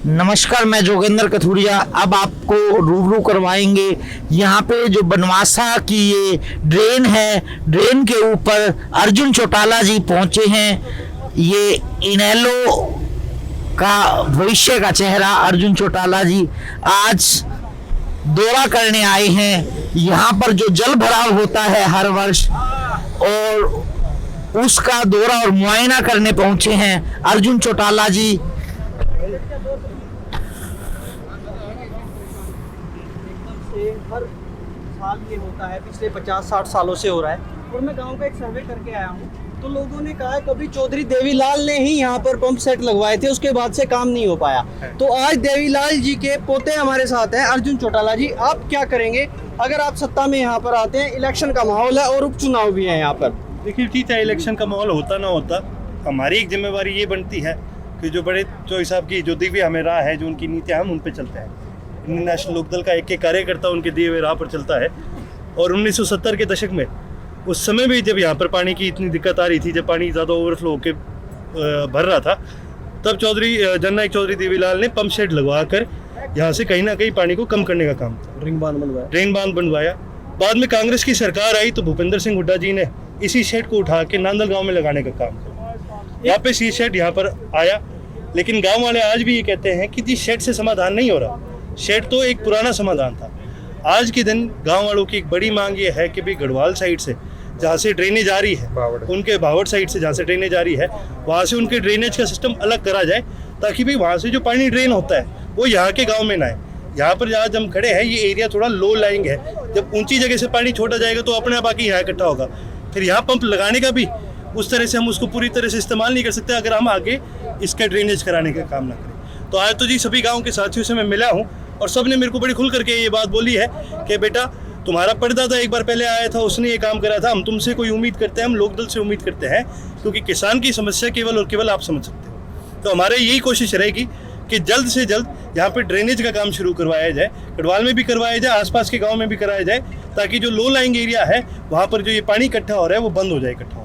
नमस्कार, मैं जोगेंद्र कथुरिया। अब आपको रूबरू करवाएंगे यहाँ पे जो बनवासा की ये ड्रेन है, ड्रेन के ऊपर अर्जुन चौटाला जी पहुँचे हैं। ये इनेलो का भविष्य का चेहरा अर्जुन चौटाला जी आज दौरा करने आए हैं। यहाँ पर जो जल भराव होता है हर वर्ष, और उसका दौरा और मुआयना करने पहुँचे हैं अर्जुन चौटाला जी। हर साल ये होता है, पिछले 50-60 सालों से हो रहा है। और मैं गांव का एक सर्वे करके आया हूँ, तो लोगों ने कहा है कभी चौधरी देवीलाल ने ही यहाँ पर पंप सेट लगवाए थे, उसके बाद से काम नहीं हो पाया। तो आज देवीलाल जी के पोते हमारे साथ हैं, अर्जुन चौटाला जी। आप क्या करेंगे अगर आप सत्ता में यहाँ पर आते हैं? इलेक्शन का माहौल है और उपचुनाव भी है यहाँ पर। देखिए, ठीक है, इलेक्शन का माहौल होता ना होता, हमारी एक जिम्मेवारी ये बनती है कि जो बड़े चौधरी साहब की जो दिव्य हमें राह है, जो उनकी नीतियाँ, हम उन पर चलते हैं। इंडियन नेशनल लोकदल का एक कार्यकर्ता उनके दिए हुए राह पर चलता है। और 1970 के दशक में, उस समय भी जब यहाँ पर पानी की इतनी दिक्कत आ रही थी, जब पानी ज़्यादा ओवरफ्लो होकर भर रहा था, तब चौधरी जननायक चौधरी देवीलाल ने पंप सेट लगवा कर यहाँ से कहीं ना कहीं पानी को कम करने का काम किया। ड्रेन बांध बनवाया। बाद में कांग्रेस की सरकार आई तो भूपेंद्र सिंह हुड्डा जी ने इसी शेड को उठा के नांदल गाँव में लगाने का काम किया। यहाँ पे सी शेड यहाँ पर आया, लेकिन गाँव वाले आज भी ये कहते हैं कि जी शेड से समाधान नहीं हो रहा। शेड तो एक पुराना समाधान था। आज के दिन गांव वालों की एक बड़ी मांग ये है कि भाई गढ़वाल साइड से जहाँ से ड्रेनेज आ रही है, उनके बावड़ साइड से जहाँ से ड्रेनेज आ रही है, वहाँ से उनके ड्रेनेज का सिस्टम अलग करा जाए, ताकि भाई वहाँ से जो पानी ड्रेन होता है वो यहाँ के गाँव में ना आए। यहाँ पर जहाँ हम खड़े हैं, ये एरिया थोड़ा लो लाइंग है। जब ऊंची जगह से पानी छोड़ा जाएगा तो अपने आप आके यहाँ इकट्ठा होगा। फिर यहाँ पंप लगाने का भी उस तरह से हम उसको पूरी तरह से इस्तेमाल नहीं कर सकते अगर हम आगे इसका ड्रेनेज कराने का काम ना करें। तो आज तो जी सभी गाँव के साथियों से मैं मिला हूँ और सब ने मेरे को बड़ी खुल करके ये बात बोली है कि बेटा, तुम्हारा परदादा एक बार पहले आया था, उसने ये काम करा था, हम तुमसे कोई उम्मीद करते हैं, हम लोकदल से उम्मीद करते हैं, क्योंकि किसान की समस्या केवल और केवल आप समझ सकते हो। तो हमारे यही कोशिश रहेगी कि जल्द से जल्द यहाँ पे ड्रेनेज का काम शुरू करवाया जाए, गढ़वाल में भी करवाया जाए, आसपास के गाँव में भी कराया जाए, ताकि जो लो लाइंग एरिया है वहाँ पर जो ये पानी इकट्ठा हो रहा है वो बंद हो जाए, इकट्ठा हो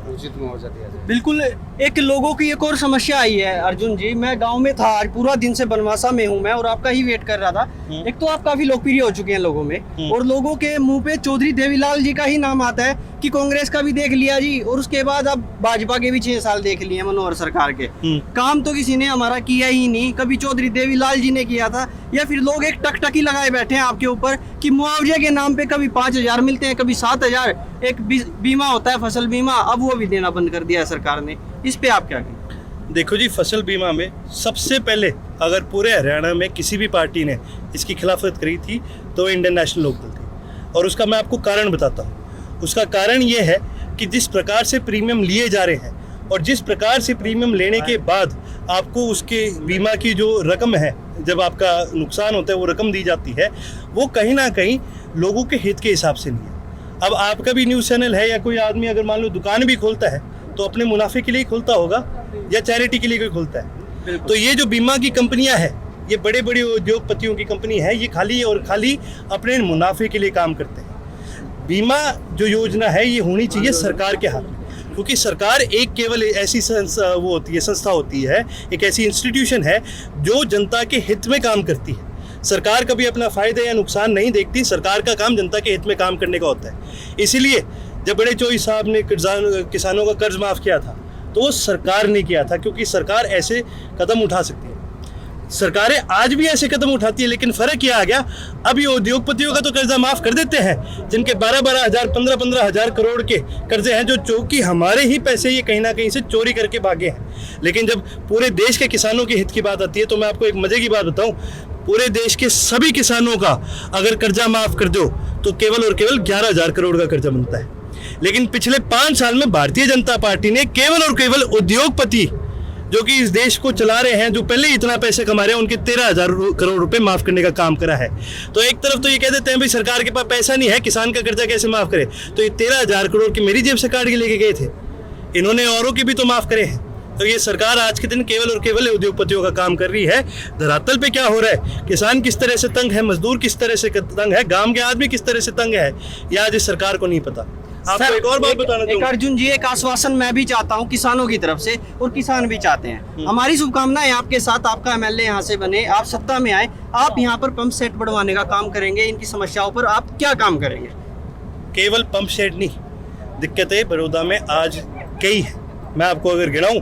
जाए। बिल्कुल। एक लोगों की एक और समस्या आई है अर्जुन जी। मैं गांव में था, आज पूरा दिन से बनवासा में हूं मैं, और आपका ही वेट कर रहा था। एक तो आप काफी लोकप्रिय हो चुके हैं लोगों में, और लोगों के मुंह पे चौधरी देवीलाल जी का ही नाम आता है कि कांग्रेस का भी देख लिया जी, और उसके बाद अब भाजपा के भी 6 साल देख लिए मनोहर सरकार के। काम तो किसी ने हमारा किया ही नहीं, कभी चौधरी देवीलाल जी ने किया था, या फिर लोग एक टकटकी लगाए बैठे हैं आपके ऊपर कि मुआवजे के नाम पे कभी 5,000 मिलते हैं, कभी 7,000। एक बीमा होता है फसल बीमा, अब वो भी देना बंद कर दिया है सरकार ने। इस पे आप क्या कहें? देखो जी, फसल बीमा में सबसे पहले अगर पूरे हरियाणा में किसी भी पार्टी ने इसकी खिलाफत करी थी तो इंडियन नेशनल लोकदल थी। और उसका मैं आपको कारण बताता हूँ। उसका कारण ये है कि जिस प्रकार से प्रीमियम लिए जा रहे हैं, और जिस प्रकार से प्रीमियम लेने के बाद आपको उसके बीमा की जो रकम है, जब आपका नुकसान होता है वो रकम दी जाती है, वो कहीं ना कहीं लोगों के हित के हिसाब से नहीं है। अब आपका भी न्यूज़ चैनल है, या कोई आदमी अगर मान लो दुकान भी खोलता है तो अपने मुनाफे के लिए खोलता होगा या चैरिटी के लिए कोई खोलता है। तो ये जो बीमा की कंपनियां हैं, ये बड़े बड़े उद्योगपतियों की कंपनी है, ये खाली और खाली अपने मुनाफे के लिए काम करते हैं। बीमा जो योजना है ये होनी चाहिए सरकार के हाथ में, क्योंकि सरकार एक केवल ऐसी संस्था होती है, एक ऐसी इंस्टीट्यूशन है जो जनता के हित में काम करती है। सरकार कभी अपना फायदा या नुकसान नहीं देखती, सरकार का काम जनता के हित में काम करने का होता है। इसीलिए जब बड़े चौधरी साहब ने किसानों का कर्ज माफ़ किया था तो वो सरकार ने किया था, क्योंकि सरकार ऐसे कदम उठा सकती है। सरकारें आज भी ऐसे कदम उठाती है, लेकिन फ़र्क क्या आ गया, अब ये उद्योगपतियों का तो कर्जा माफ़ कर देते हैं जिनके 12-12 हज़ार 15-15 हज़ार करोड़ के कर्जे हैं, जो चौकी हमारे ही पैसे ये कहीं ना कहीं से चोरी करके भागे हैं। लेकिन जब पूरे देश के किसानों के हित की बात आती है, तो मैं आपको एक मज़े की बात बताऊं, पूरे देश के सभी किसानों का अगर कर्जा माफ़ कर दो तो केवल और केवल 11,000 करोड़ का कर्जा बनता है। लेकिन पिछले 5 साल में भारतीय जनता पार्टी ने केवल और केवल उद्योगपति जो कि इस देश को चला रहे हैं, जो पहले इतना पैसे कमा रहे हैं, उनके 13,000 करोड़ रुपए माफ़ करने का काम करा है। तो एक तरफ तो ये कह देते हैं भाई सरकार के पास पैसा नहीं है, किसान का कर्जा कैसे माफ़ करे, तो ये 13,000 करोड़ की मेरी जेब से काट के लेके गए थे, इन्होंने औरों की भी तो माफ़ करे हैं। तो ये सरकार आज के दिन केवल और केवल उद्योगपतियों का काम कर रही है। धरातल पे क्या हो रहा है, किसान किस तरह से तंग है, मजदूर किस तरह से तंग है, गांव के आदमी किस तरह से तंग है, ये आज इस सरकार को नहीं पता। आपको एक और बात बताना एक चाहूंगा। अर्जुन जी, एक आश्वासन मैं भी चाहता हूँ किसानों की तरफ से, और किसान भी चाहते हैं। हमारी शुभकामनाएं आपके साथ, आपका एमएलए यहाँ से बने, आप सत्ता में आए, आप यहाँ पर पंप सेट बढ़वाने का काम करेंगे। इनकी समस्याओं पर आप क्या काम करेंगे? केवल पंप सेट नहीं, दिक्कतें बड़ौदा में आज कई है। मैं आपको अगर गिनाऊं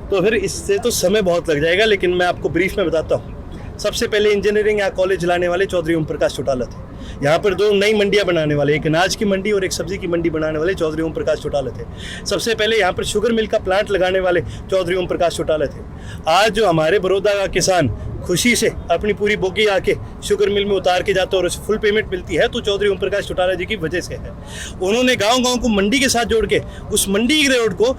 तो फिर इससे तो समय बहुत लग जाएगा, लेकिन मैं आपको ब्रीफ में बताता हूँ। सबसे पहले इंजीनियरिंग या कॉलेज लाने वाले चौधरी ओम प्रकाश चौटाला थे। यहाँ पर 2 नई मंडियाँ बनाने वाले, एक अनाज की मंडी और एक सब्जी की मंडी बनाने वाले चौधरी ओम प्रकाश चौटाला थे। सबसे पहले यहाँ पर शुगर मिल का प्लांट लगाने वाले चौधरी ओम प्रकाश चौटाला थे। आज जो हमारे बड़ौदा का किसान खुशी से अपनी पूरी बोगी आके शुगर मिल में उतार के जाता है और उसे फुल पेमेंट मिलती है, तो चौधरी ओम प्रकाश चौटाला जी की वजह से है। उन्होंने गाँव-गाँव को मंडी के साथ जोड़ के उस मंडी के रोड को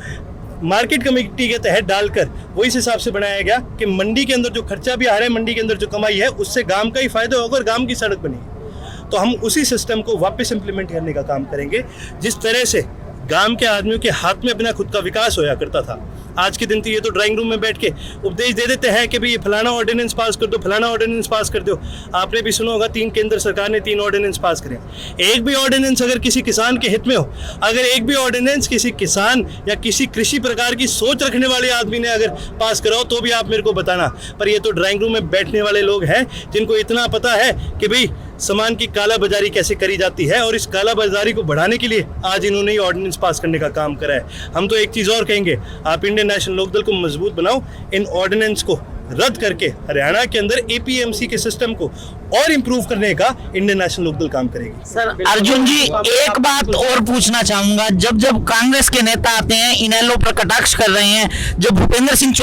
मार्केट कमेटी के तहत डालकर वो इस हिसाब से बनाया गया कि मंडी के अंदर जो खर्चा भी आ रहा है, मंडी के अंदर जो कमाई है, उससे गांव का ही फायदा होगा और गांव की सड़क बनेगी। तो हम उसी सिस्टम को वापस इंप्लीमेंट करने का काम करेंगे, जिस तरह से गांव के आदमियों के हाथ में अपना खुद का विकास होया करता था। आज के दिन तो ये तो ड्राइंग रूम में बैठ के उपदेश दे देते हैं कि भाई ये फलाना ऑर्डिनेंस पास कर दो, फलाना ऑर्डिनेंस पास कर दो। आपने भी सुना होगा 3 केंद्र सरकार ने 3 ऑर्डिनेंस पास करे। एक भी ऑर्डिनेंस अगर किसी किसान के हित में हो, अगर एक भी ऑर्डिनेंस किसी किसान या किसी कृषि प्रकार की सोच रखने वाले आदमी ने अगर पास करा हो, तो भी आप मेरे को बताना। पर ये तो ड्राइंग रूम में बैठने वाले लोग हैं जिनको इतना पता है कि भाई सामान की काला बाजारी कैसे करी जाती है, और इस काला बाजारी को बढ़ाने के लिए आज इन्होंने ये ऑर्डिनेंस पास करने का काम करा है। हम तो एक चीज़ और कहेंगे, आप इंडियन नेशनल लोकदल को मजबूत बनाओ, इन ऑर्डिनेंस को रद्द करके हरियाणा के अंदर एपीएमसी के सिस्टम को और इम्प्रूव करने का इंडियन नेशनल लोकदल काम करेगी। सर अर्जुन जी, एक बात और पूछना चाहूंगा। जब जब कांग्रेस के नेता आते हैं, इनेलो पर कटाक्ष कर रहे हैं। जब भूपेंद्र सिंह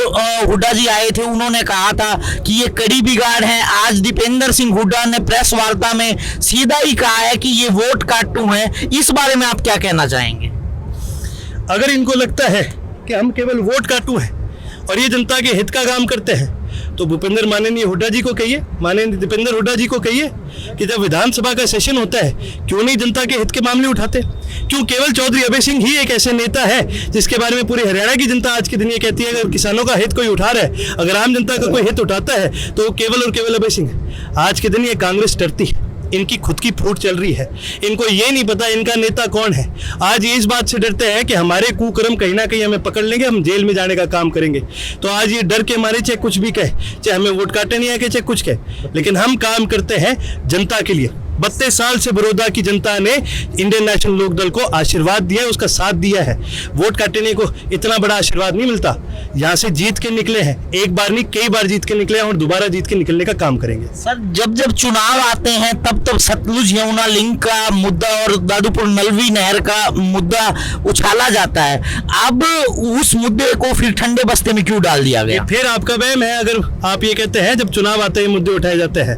हुड्डा जी आए थे, उन्होंने कहा था कि ये कड़ी बिगाड़ है। आज दीपेंद्र सिंह हुड्डा ने प्रेस वार्ता में सीधा ही कहा है कि ये वोट काटू है। इस बारे में आप क्या कहना चाहेंगे? अगर इनको लगता है कि हम केवल वोट काटू हैं और ये जनता के हित का काम करते हैं, तो भूपेंद्र माननीय हुड्डा जी को कहिए, माननीय दीपेंद्र हुड्डा जी को कहिए कि जब विधानसभा का सेशन होता है, क्यों नहीं जनता के हित के मामले उठाते? क्यों केवल चौधरी अभय सिंह ही एक ऐसे नेता है जिसके बारे में पूरी हरियाणा की जनता आज के दिन ये कहती है अगर किसानों का हित कोई उठा रहा है, अगर आम जनता का कोई हित उठाता है, तो केवल और केवल अभय सिंह है। आज के दिन ये कांग्रेस डरती है, इनकी खुद की फूट चल रही है। इनको ये नहीं पता इनका नेता कौन है। आज ये इस बात से डरते हैं कि हमारे कुकर्म कहीं ना कहीं हमें पकड़ लेंगे, हम जेल में जाने का काम करेंगे। तो आज ये डर के मारे चाहे कुछ भी कहे, चाहे हमें वोट काटे नहीं आके, चाहे कुछ कहे, लेकिन हम काम करते हैं जनता के लिए। 32 साल से बड़ौदा की जनता ने इंडियन नेशनल लोकदल को आशीर्वाद दिया है, उसका साथ दिया है। वोट काटने को इतना बड़ा आशीर्वाद नहीं मिलता। यहाँ से जीत के निकले हैं, एक बार नहीं कई बार जीत के निकले हैं और दोबारा जीत के निकलने का काम करेंगे। सर जब जब चुनाव आते हैं तब तब सतलुज यमुना लिंक का मुद्दा और दादूपुर नलवी नहर का मुद्दा उछाला जाता है। अब उस मुद्दे को फिर ठंडे बस्ते में क्यों डाल दिया गया? फिर आपका वहम है अगर आप ये कहते हैं जब चुनाव आते हैं मुद्दे उठाए जाते हैं।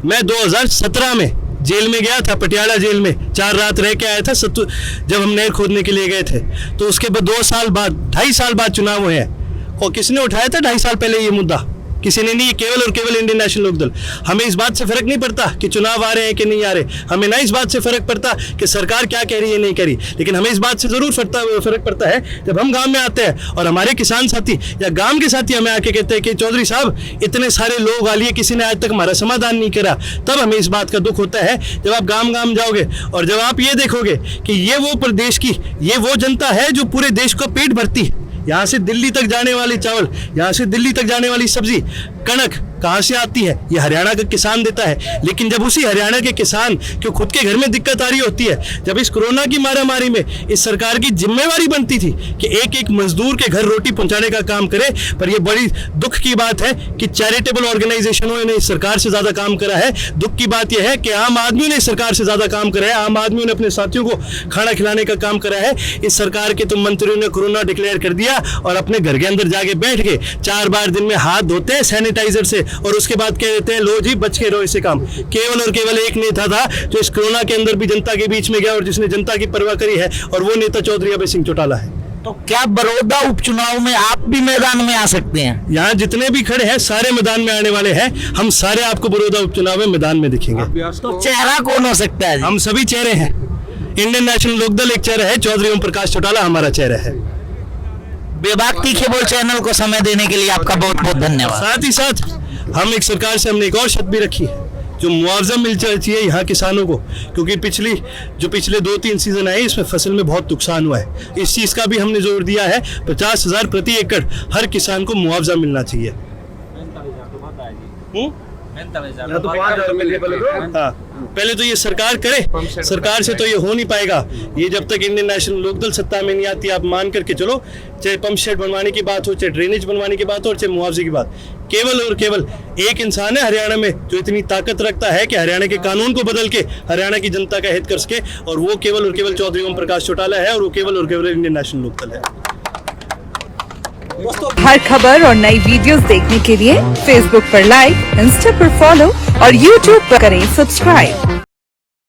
मैं 2017 में जेल में गया था, पटियाला जेल में 4 रात रह के आया था। जब हम नहर खोदने के लिए गए थे, तो उसके बाद 2 साल बाद 2.5 साल बाद चुनाव हुए हैं। और किसने उठाया था 2.5 साल पहले ये मुद्दा? किसी ने नहीं, केवल और केवल इंडियन नेशनल लोकदल। हमें इस बात से फर्क नहीं पड़ता कि चुनाव आ रहे हैं कि नहीं आ रहे, हमें ना इस बात से फर्क पड़ता कि सरकार क्या कह रही है नहीं कह रही, लेकिन हमें इस बात से जरूर फर्क पड़ता है जब हम गांव में आते हैं और हमारे किसान साथी या गांव के साथी हमें आके कहते हैं कि चौधरी साहब इतने सारे लोग आ लिए, किसी ने आज तक हमारा समाधान नहीं करा। तब हमें इस बात का दुख होता है जब आप गांव जाओगे और जब आप ये देखोगे कि ये वो प्रदेश की, ये वो जनता है जो पूरे देश को पेट भरती है। यहाँ से दिल्ली तक जाने वाली चावल, यहाँ से दिल्ली तक जाने वाली सब्जी, कणक कहाँ से आती है? ये हरियाणा का किसान देता है। लेकिन जब उसी हरियाणा के किसान के खुद के घर में दिक्कत आ रही होती है, जब इस कोरोना की मारामारी में इस सरकार की जिम्मेवारी बनती थी कि एक एक मजदूर के घर रोटी पहुंचाने का काम करे, पर ये बड़ी दुख की बात है कि चैरिटेबल ऑर्गेनाइजेशनों ने इस सरकार से ज्यादा काम करा है। दुख की बात यह है कि आम आदमी ने इस सरकार से ज्यादा काम करा है। आम आदमी ने अपने साथियों को खाना खिलाने का काम करा है। इस सरकार के तो मंत्रियों ने कोरोना डिक्लेयर कर दिया और अपने घर के अंदर जाके बैठ के 4 बार दिन में हाथ धोते हैं सैनिटाइजर से, और उसके बाद कह देते हैं लो जी बच के रहो इससे काम। केवल और केवल एक नेता था जो इस कोरोना के अंदर भी जनता के बीच में गया और जिसने जनता की परवाह करी है, और वो नेता चौधरी अभय सिंह चौटाला है। तो क्या बड़ौदा उपचुनाव में आप भी मैदान में आ सकते हैं? यहाँ जितने भी खड़े हैं सारे मैदान में आने वाले हैं। हम सारे आपको बड़ौदा उपचुनाव में मैदान में दिखेंगे। तो चेहरा कौन हो सकता है? हम सभी चेहरे हैं। इंडियन नेशनल लोकदल एक चेहरा है, चौधरी ओम प्रकाश चौटाला हमारा चेहरा है। बेबाक तीखे बोल चैनल को समय देने के लिए आपका बहुत बहुत धन्यवाद। साथ ही साथ हम एक सरकार से हमने एक और शर्त भी रखी है जो मुआवजा मिल चाहिए यहाँ किसानों को, क्योंकि पिछले 2-3 सीजन आए इसमें फसल में बहुत नुकसान हुआ है। इस चीज़ का भी हमने जोर दिया है, 50,000 प्रति एकड़ हर किसान को मुआवजा मिलना चाहिए। हाँ, पहले तो ये सरकार करे, सरकार से तो ये हो नहीं पाएगा। ये जब तक इंडियन नेशनल लोकदल सत्ता में नहीं आती, आप मान करके चलो, चाहे पंप सेट बनवाने की बात हो, चाहे ड्रेनेज बनवाने की बात हो, और चाहे मुआवजे की बात, केवल और केवल एक इंसान है हरियाणा में जो इतनी ताकत रखता है कि हरियाणा के कानून को बदल के हरियाणा की जनता का हित कर सके, और वो केवल और केवल चौधरी ओम प्रकाश चौटाला है, और वो केवल और केवल इंडियन नेशनल लोकदल है। हर खबर और नई वीडियोस देखने के लिए फेसबुक पर लाइक, इंस्टा पर फॉलो और यूट्यूब पर करें सब्सक्राइब।